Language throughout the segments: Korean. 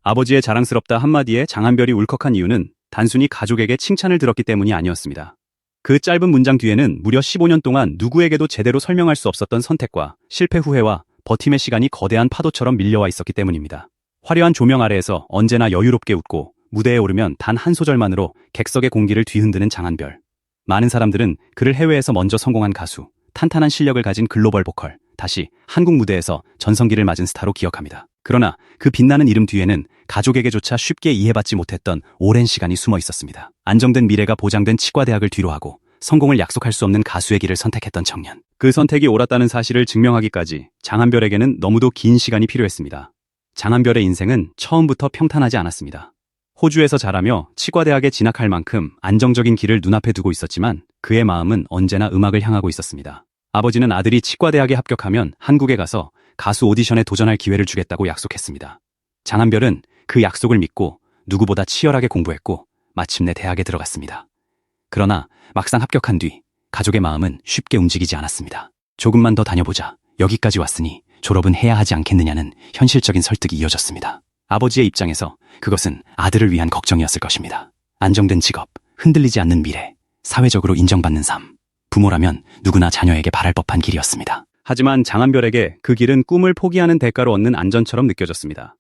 아버지의 자랑스럽다 한마디에 장한별이 울컥한 이유는 단순히 가족에게 칭찬을 들었기 때문이 아니었습니다. 그 짧은 문장 뒤에는 무려 15년 동안 누구에게도 제대로 설명할 수 없었던 선택과 실패 후회와 버팀의 시간이 거대한 파도처럼 밀려와 있었기 때문입니다. 화려한 조명 아래에서 언제나 여유롭게 웃고 무대에 오르면 단 한 소절만으로 객석의 공기를 뒤흔드는 장한별. 많은 사람들은 그를 해외에서 먼저 성공한 가수, 탄탄한 실력을 가진 글로벌 보컬, 다시 한국 무대에서 전성기를 맞은 스타로 기억합니다. 그러나 그 빛나는 이름 뒤에는 가족에게조차 쉽게 이해받지 못했던 오랜 시간이 숨어 있었습니다. 안정된 미래가 보장된 치과대학을 뒤로하고 성공을 약속할 수 없는 가수의 길을 선택했던 청년. 그 선택이 옳았다는 사실을 증명하기까지 장한별에게는 너무도 긴 시간이 필요했습니다. 장한별의 인생은 처음부터 평탄하지 않았습니다. 호주에서 자라며 치과대학에 진학할 만큼 안정적인 길을 눈앞에 두고 있었지만 그의 마음은 언제나 음악을 향하고 있었습니다. 아버지는 아들이 치과대학에 합격하면 한국에 가서 가수 오디션에 도전할 기회를 주겠다고 약속했습니다. 장한별은 그 약속을 믿고 누구보다 치열하게 공부했고 마침내 대학에 들어갔습니다. 그러나 막상 합격한 뒤 가족의 마음은 쉽게 움직이지 않았습니다. 조금만 더 다녀보자. 여기까지 왔으니 졸업은 해야 하지 않겠느냐는 현실적인 설득이 이어졌습니다. 아버지의 입장에서 그것은 아들을 위한 걱정이었을 것입니다. 안정된 직업, 흔들리지 않는 미래, 사회적으로 인정받는 삶. 부모라면 누구나 자녀에게 바랄 법한 길이었습니다. 하지만 장한별에게 그 길은 꿈을 포기하는 대가로 얻는 안전처럼 느껴졌습니다.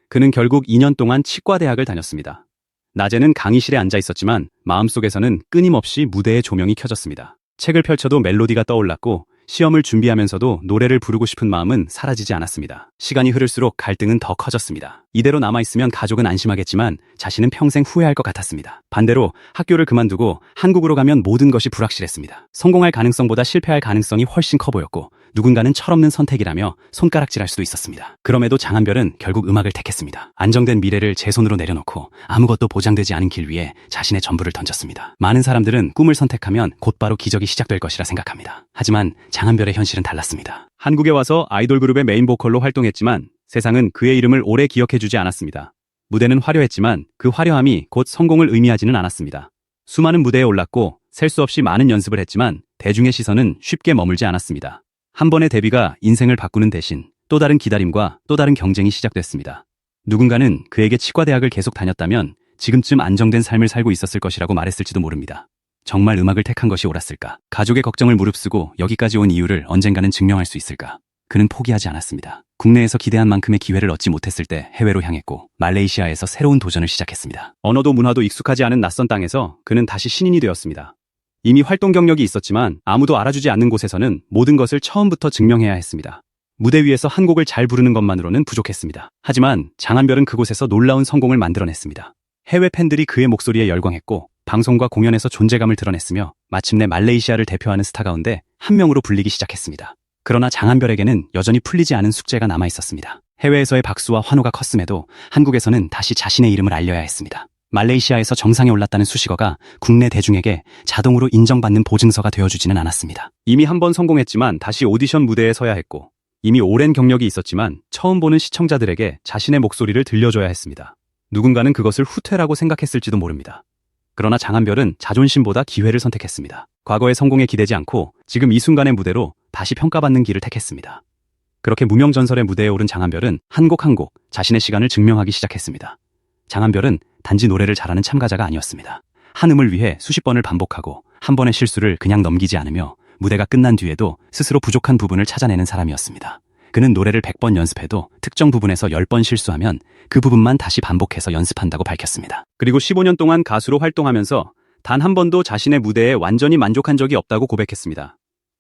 그는 결국 2년 동안 치과대학을 다녔습니다. 낮에는 강의실에 앉아 있었지만 마음속에서는 끊임없이 무대의 조명이 켜졌습니다. 책을 펼쳐도 멜로디가 떠올랐고 시험을 준비하면서도 노래를 부르고 싶은 마음은 사라지지 않았습니다. 시간이 흐를수록 갈등은 더 커졌습니다. 이대로 남아있으면 가족은 안심하겠지만 자신은 평생 후회할 것 같았습니다. 반대로 학교를 그만두고 한국으로 가면 모든 것이 불확실했습니다. 성공할 가능성보다 실패할 가능성이 훨씬 커 보였고 누군가는 철없는 선택이라며 손가락질할 수도 있었습니다. 그럼에도 장한별은 결국 음악을 택했습니다. 안정된 미래를 제 손으로 내려놓고 아무것도 보장되지 않은 길 위에 자신의 전부를 던졌습니다. 많은 사람들은 꿈을 선택하면 곧바로 기적이 시작될 것이라 생각합니다. 하지만 장한별의 현실은 달랐습니다. 한국에 와서 아이돌 그룹의 메인 보컬로 활동했지만 세상은 그의 이름을 오래 기억해주지 않았습니다. 무대는 화려했지만 그 화려함이 곧 성공을 의미하지는 않았습니다. 수많은 무대에 올랐고 셀 수 없이 많은 연습을 했지만 대중의 시선은 쉽게 머물지 않았습니다. 한 번의 데뷔가 인생을 바꾸는 대신 또 다른 기다림과 또 다른 경쟁이 시작됐습니다. 누군가는 그에게 치과대학을 계속 다녔다면 지금쯤 안정된 삶을 살고 있었을 것이라고 말했을지도 모릅니다. 정말 음악을 택한 것이 옳았을까? 가족의 걱정을 무릅쓰고 여기까지 온 이유를 언젠가는 증명할 수 있을까? 그는 포기하지 않았습니다. 국내에서 기대한 만큼의 기회를 얻지 못했을 때 해외로 향했고 말레이시아에서 새로운 도전을 시작했습니다. 언어도 문화도 익숙하지 않은 낯선 땅에서 그는 다시 신인이 되었습니다. 이미 활동 경력이 있었지만 아무도 알아주지 않는 곳에서는 모든 것을 처음부터 증명해야 했습니다. 무대 위에서 한 곡을 잘 부르는 것만으로는 부족했습니다. 하지만 장한별은 그곳에서 놀라운 성공을 만들어냈습니다. 해외 팬들이 그의 목소리에 열광했고 방송과 공연에서 존재감을 드러냈으며 마침내 말레이시아를 대표하는 스타 가운데 한 명으로 불리기 시작했습니다. 그러나 장한별에게는 여전히 풀리지 않은 숙제가 남아있었습니다. 해외에서의 박수와 환호가 컸음에도 한국에서는 다시 자신의 이름을 알려야 했습니다. 말레이시아에서 정상에 올랐다는 수식어가 국내 대중에게 자동으로 인정받는 보증서가 되어주지는 않았습니다. 이미 한 번 성공했지만 다시 오디션 무대에 서야 했고 이미 오랜 경력이 있었지만 처음 보는 시청자들에게 자신의 목소리를 들려줘야 했습니다. 누군가는 그것을 후퇴라고 생각했을지도 모릅니다. 그러나 장한별은 자존심보다 기회를 선택했습니다. 과거의 성공에 기대지 않고 지금 이 순간의 무대로 다시 평가받는 길을 택했습니다. 그렇게 무명전설의 무대에 오른 장한별은 한 곡 한 곡 자신의 시간을 증명하기 시작했습니다. 장한별은 단지 노래를 잘하는 참가자가 아니었습니다. 한 음을 위해 수십 번을 반복하고 한 번의 실수를 그냥 넘기지 않으며 무대가 끝난 뒤에도 스스로 부족한 부분을 찾아내는 사람이었습니다. 그는 노래를 100번 연습해도 특정 부분에서 10번 실수하면 그 부분만 다시 반복해서 연습한다고 밝혔습니다. 그리고 15년 동안 가수로 활동하면서 단 한 번도 자신의 무대에 완전히 만족한 적이 없다고 고백했습니다.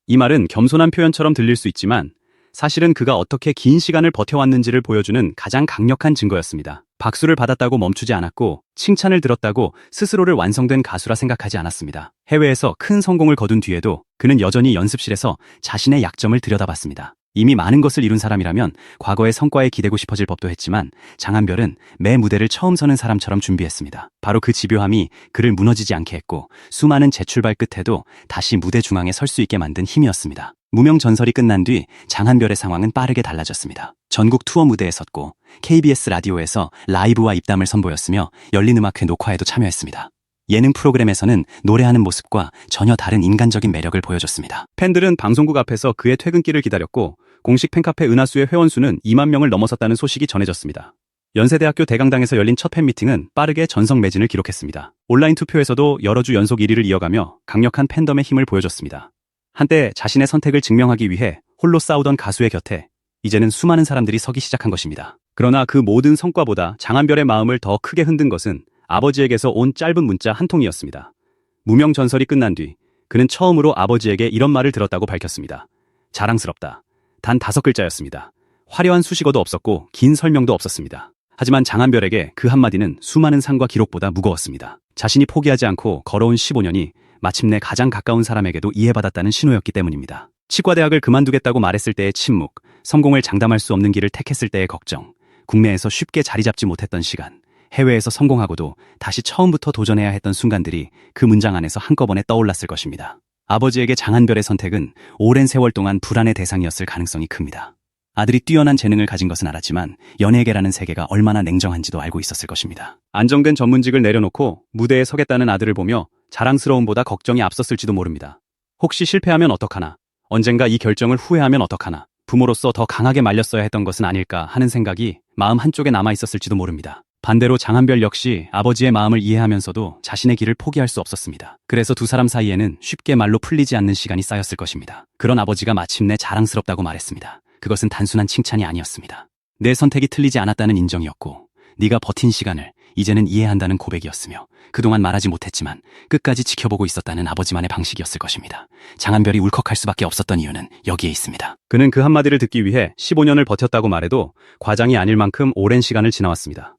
이 말은 겸손한 표현처럼 들릴 수 있지만 사실은 그가 어떻게 긴 시간을 버텨왔는지를 보여주는 가장 강력한 증거였습니다. 박수를 받았다고 멈추지 않았고 칭찬을 들었다고 스스로를 완성된 가수라 생각하지 않았습니다. 해외에서 큰 성공을 거둔 뒤에도 그는 여전히 연습실에서 자신의 약점을 들여다봤습니다. 이미 많은 것을 이룬 사람이라면 과거의 성과에 기대고 싶어질 법도 했지만 장한별은 매 무대를 처음 서는 사람처럼 준비했습니다. 바로 그 집요함이 그를 무너지지 않게 했고 수많은 재출발 끝에도 다시 무대 중앙에 설 수 있게 만든 힘이었습니다. 무명 전설이 끝난 뒤 장한별의 상황은 빠르게 달라졌습니다. 전국 투어 무대에 섰고 KBS 라디오에서 라이브와 입담을 선보였으며 열린음악회 녹화에도 참여했습니다. 예능 프로그램에서는 노래하는 모습과 전혀 다른 인간적인 매력을 보여줬습니다. 팬들은 방송국 앞에서 그의 퇴근길을 기다렸고 공식 팬카페 은하수의 회원수는 2만 명을 넘어섰다는 소식이 전해졌습니다. 연세대학교 대강당에서 열린 첫 팬미팅은 빠르게 전성 매진을 기록했습니다. 온라인 투표에서도 여러 주 연속 1위를 이어가며 강력한 팬덤의 힘을 보여줬습니다. 한때 자신의 선택을 증명하기 위해 홀로 싸우던 가수의 곁에 이제는 수많은 사람들이 서기 시작한 것입니다. 그러나 그 모든 성과보다 장한별의 마음을 더 크게 흔든 것은 아버지에게서 온 짧은 문자 한 통이었습니다. 무명 전설이 끝난 뒤 그는 처음으로 아버지에게 이런 말을 들었다고 밝혔습니다. 자랑스럽다. 단 5글자였습니다. 화려한 수식어도 없었고 긴 설명도 없었습니다. 하지만 장한별에게 그 한마디는 수많은 상과 기록보다 무거웠습니다. 자신이 포기하지 않고 걸어온 15년이 마침내 가장 가까운 사람에게도 이해받았다는 신호였기 때문입니다. 치과대학을 그만두겠다고 말했을 때의 침묵, 성공을 장담할 수 없는 길을 택했을 때의 걱정, 국내에서 쉽게 자리 잡지 못했던 시간, 해외에서 성공하고도 다시 처음부터 도전해야 했던 순간들이 그 문장 안에서 한꺼번에 떠올랐을 것입니다. 아버지에게 장한별의 선택은 오랜 세월 동안 불안의 대상이었을 가능성이 큽니다. 아들이 뛰어난 재능을 가진 것은 알았지만 연예계라는 세계가 얼마나 냉정한지도 알고 있었을 것입니다. 안정된 전문직을 내려놓고 무대에 서겠다는 아들을 보며 자랑스러움보다 걱정이 앞섰을지도 모릅니다. 혹시 실패하면 어떡하나? 언젠가 이 결정을 후회하면 어떡하나? 부모로서 더 강하게 말렸어야 했던 것은 아닐까 하는 생각이 마음 한쪽에 남아있었을지도 모릅니다. 반대로 장한별 역시 아버지의 마음을 이해하면서도 자신의 길을 포기할 수 없었습니다. 그래서 두 사람 사이에는 쉽게 말로 풀리지 않는 시간이 쌓였을 것입니다. 그런 아버지가 마침내 자랑스럽다고 말했습니다. 그것은 단순한 칭찬이 아니었습니다. 내 선택이 틀리지 않았다는 인정이었고 네가 버틴 시간을 이제는 이해한다는 고백이었으며 그동안 말하지 못했지만 끝까지 지켜보고 있었다는 아버지만의 방식이었을 것입니다. 장한별이 울컥할 수밖에 없었던 이유는 여기에 있습니다. 그는 그 한마디를 듣기 위해 15년을 버텼다고 말해도 과장이 아닐 만큼 오랜 시간을 지나왔습니다.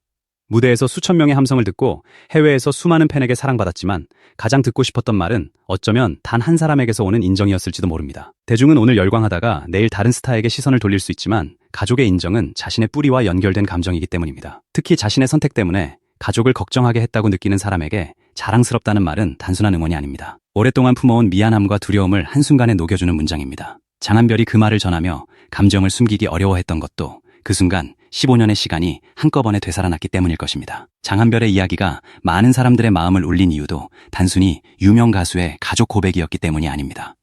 무대에서 수천 명의 함성을 듣고 해외에서 수많은 팬에게 사랑받았지만 가장 듣고 싶었던 말은 어쩌면 단 한 사람에게서 오는 인정이었을지도 모릅니다. 대중은 오늘 열광하다가 내일 다른 스타에게 시선을 돌릴 수 있지만 가족의 인정은 자신의 뿌리와 연결된 감정이기 때문입니다. 특히 자신의 선택 때문에 가족을 걱정하게 했다고 느끼는 사람에게 자랑스럽다는 말은 단순한 응원이 아닙니다. 오랫동안 품어온 미안함과 두려움을 한순간에 녹여주는 문장입니다. 장한별이 그 말을 전하며 감정을 숨기기 어려워했던 것도 그 순간 15년의 시간이 한꺼번에 되살아났기 때문일 것입니다. 장한별의 이야기가 많은 사람들의 마음을 울린 이유도 단순히 유명 가수의 가족 고백이었기 때문이 아닙니다.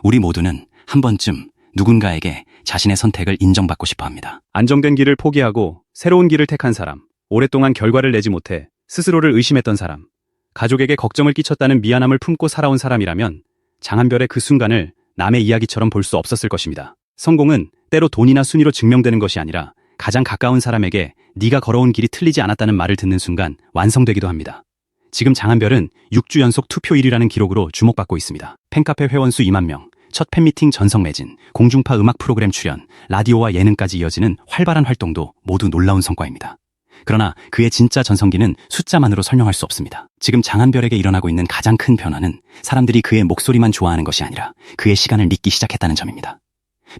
우리 모두는 한 번쯤 누군가에게 자신의 선택을 인정받고 싶어 합니다. 안정된 길을 포기하고 새로운 길을 택한 사람, 오랫동안 결과를 내지 못해 스스로를 의심했던 사람, 가족에게 걱정을 끼쳤다는 미안함을 품고 살아온 사람이라면 장한별의 그 순간을 남의 이야기처럼 볼 수 없었을 것입니다. 성공은 때로 돈이나 순위로 증명되는 것이 아니라 가장 가까운 사람에게 네가 걸어온 길이 틀리지 않았다는 말을 듣는 순간 완성되기도 합니다. 지금 장한별은 6주 연속 투표 1위라는 기록으로 주목받고 있습니다. 팬카페 회원수 2만 명, 첫 팬미팅 전성 매진, 공중파 음악 프로그램 출연, 라디오와 예능까지 이어지는 활발한 활동도 모두 놀라운 성과입니다. 그러나 그의 진짜 전성기는 숫자만으로 설명할 수 없습니다. 지금 장한별에게 일어나고 있는 가장 큰 변화는 사람들이 그의 목소리만 좋아하는 것이 아니라 그의 시간을 믿기 시작했다는 점입니다.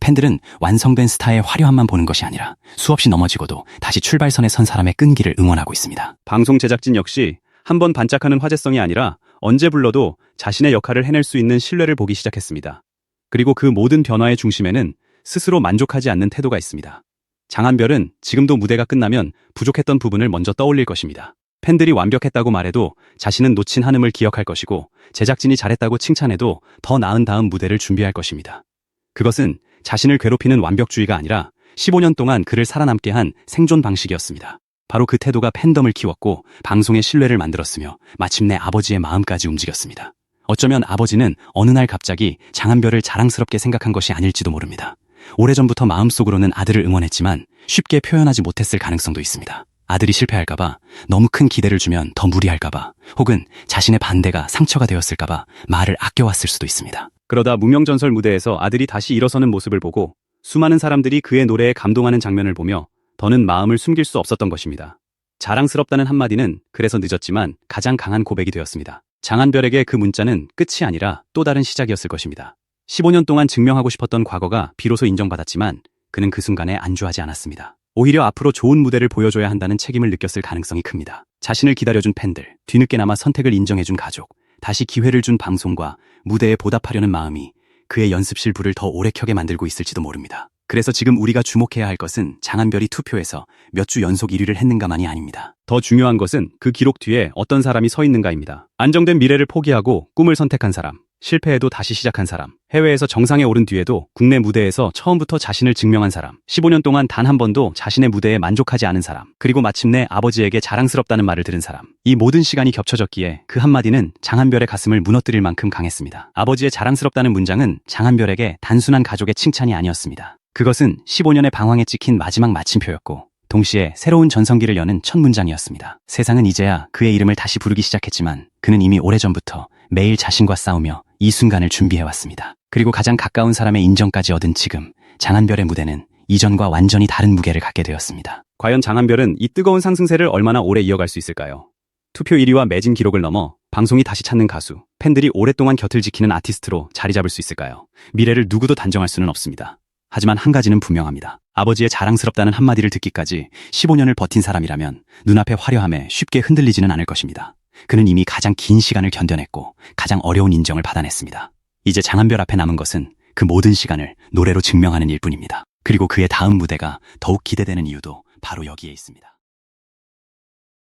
팬들은 완성된 스타의 화려함만 보는 것이 아니라 수없이 넘어지고도 다시 출발선에 선 사람의 끈기를 응원하고 있습니다. 방송 제작진 역시 한번 반짝하는 화제성이 아니라 언제 불러도 자신의 역할을 해낼 수 있는 신뢰를 보기 시작했습니다. 그리고 그 모든 변화의 중심에는 스스로 만족하지 않는 태도가 있습니다. 장한별은 지금도 무대가 끝나면 부족했던 부분을 먼저 떠올릴 것입니다. 팬들이 완벽했다고 말해도 자신은 놓친 한음을 기억할 것이고 제작진이 잘했다고 칭찬해도 더 나은 다음 무대를 준비할 것입니다. 그것은 자신을 괴롭히는 완벽주의가 아니라 15년 동안 그를 살아남게 한 생존 방식이었습니다. 바로 그 태도가 팬덤을 키웠고 방송의 신뢰를 만들었으며 마침내 아버지의 마음까지 움직였습니다. 어쩌면 아버지는 어느 날 갑자기 장한별을 자랑스럽게 생각한 것이 아닐지도 모릅니다. 오래전부터 마음속으로는 아들을 응원했지만 쉽게 표현하지 못했을 가능성도 있습니다. 아들이 실패할까봐, 너무 큰 기대를 주면 더 무리할까봐, 혹은 자신의 반대가 상처가 되었을까봐 말을 아껴왔을 수도 있습니다. 그러다 무명전설 무대에서 아들이 다시 일어서는 모습을 보고 수많은 사람들이 그의 노래에 감동하는 장면을 보며 더는 마음을 숨길 수 없었던 것입니다. 자랑스럽다는 한마디는 그래서 늦었지만 가장 강한 고백이 되었습니다. 장한별에게 그 문자는 끝이 아니라 또 다른 시작이었을 것입니다. 15년 동안 증명하고 싶었던 과거가 비로소 인정받았지만 그는 그 순간에 안주하지 않았습니다. 오히려 앞으로 좋은 무대를 보여줘야 한다는 책임을 느꼈을 가능성이 큽니다. 자신을 기다려준 팬들, 뒤늦게나마 선택을 인정해준 가족, 다시 기회를 준 방송과 무대에 보답하려는 마음이 그의 연습실 불을 더 오래 켜게 만들고 있을지도 모릅니다. 그래서 지금 우리가 주목해야 할 것은 장한별이 투표에서 몇 주 연속 1위를 했는가만이 아닙니다. 더 중요한 것은 그 기록 뒤에 어떤 사람이 서 있는가입니다. 안정된 미래를 포기하고 꿈을 선택한 사람, 실패해도 다시 시작한 사람, 해외에서 정상에 오른 뒤에도 국내 무대에서 처음부터 자신을 증명한 사람, 15년 동안 단 한 번도 자신의 무대에 만족하지 않은 사람, 그리고 마침내 아버지에게 자랑스럽다는 말을 들은 사람. 이 모든 시간이 겹쳐졌기에 그 한마디는 장한별의 가슴을 무너뜨릴 만큼 강했습니다. 아버지의 자랑스럽다는 문장은 장한별에게 단순한 가족의 칭찬이 아니었습니다. 그것은 15년의 방황에 찍힌 마지막 마침표였고, 동시에 새로운 전성기를 여는 첫 문장이었습니다. 세상은 이제야 그의 이름을 다시 부르기 시작했지만 그는 이미 오래전부터 매일 자신과 싸우며 이 순간을 준비해왔습니다. 그리고 가장 가까운 사람의 인정까지 얻은 지금, 장한별의 무대는 이전과 완전히 다른 무게를 갖게 되었습니다. 과연 장한별은 이 뜨거운 상승세를 얼마나 오래 이어갈 수 있을까요? 투표 1위와 매진 기록을 넘어 방송이 다시 찾는 가수, 팬들이 오랫동안 곁을 지키는 아티스트로 자리 잡을 수 있을까요? 미래를 누구도 단정할 수는 없습니다. 하지만 한 가지는 분명합니다. 아버지의 자랑스럽다는 한마디를 듣기까지 15년을 버틴 사람이라면 눈앞의 화려함에 쉽게 흔들리지는 않을 것입니다. 그는 이미 가장 긴 시간을 견뎌냈고 가장 어려운 인정을 받아냈습니다. 이제 장한별 앞에 남은 것은 그 모든 시간을 노래로 증명하는 일뿐입니다. 그리고 그의 다음 무대가 더욱 기대되는 이유도 바로 여기에 있습니다.